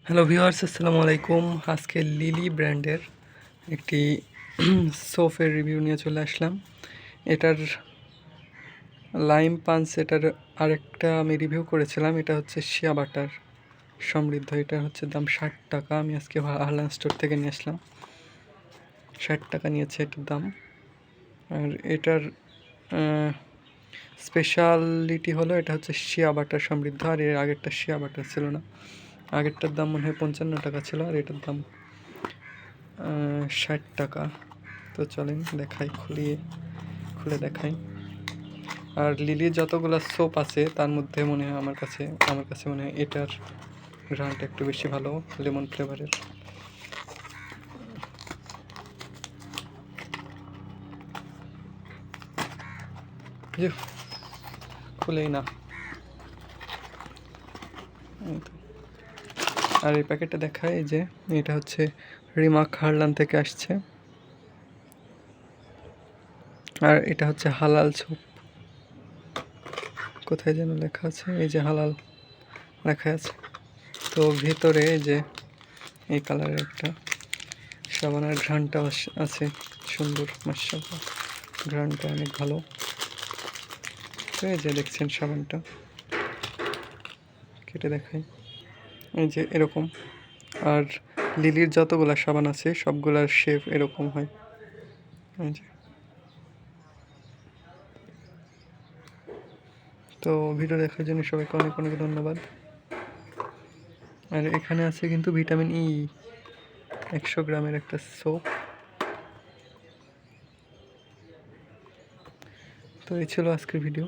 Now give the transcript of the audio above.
Hello viewers, আসসালামু আলাইকুম। আজকে লিলি ব্র্যান্ডের একটি সোপের রিভিউ নিয়ে চলে আসলাম। এটার লাইম পাঞ্চ, এটার আরেকটা আমি রিভিউ করেছিলাম। এটা হচ্ছে শিয়া বাটার সমৃদ্ধ। এটা হচ্ছে দাম 60 টাকা। আমি আজকে হারলান স্টোর থেকে নিয়ে আসলাম। 60 টাকা নিয়েছে এটার দাম। আর এটার স্পেশালিটি হলো এটা হচ্ছে শিয়া বাটার সমৃদ্ধ। আর এর আগেরটা শিয়া বাটার ছিল না। আগেরটার দাম মনে হয় 55 টাকা ছিল, আর এটার দাম 60 টাকা। তো চলেন দেখাই, খুলে দেখাই। আর লিলির যতগুলো সোপ আছে তার মধ্যে মনে হয় আমার কাছে মনে হয় এটার ঘ্রাণটা একটু বেশি ভালো, লেমন ফ্লেভারের। খুলেই না। আর এই প্যাকেটটা দেখায় যে এটা হচ্ছে রিমাক হারলান থেকে আসছে। আর এটা হচ্ছে হালাল সোপ। কোথায় যেন লেখা আছে, এই যে হালাল লেখা আছে। তো ভেতরে যে এই কালারের একটা সাবানের ঘ্রাণটা আছে সুন্দর, মাশাআল্লাহ, ঘ্রাণটা অনেক ভালো। তো এই যে দেখছেন সাবানটা, কেটে দেখাই, এই যে এরকম। আর লিলির যতগুলা সাবান আছে সবগুলার শেপ এরকম হয়। এই যে। তো ভিডিও দেখার জন্য সবাইকে অনেক অনেক ধন্যবাদ। আর এখানে আছে কিন্তু ভিটামিন ই, 100 গ্রামের একটা সোপ। তো এই ছিল আজকের ভিডিও।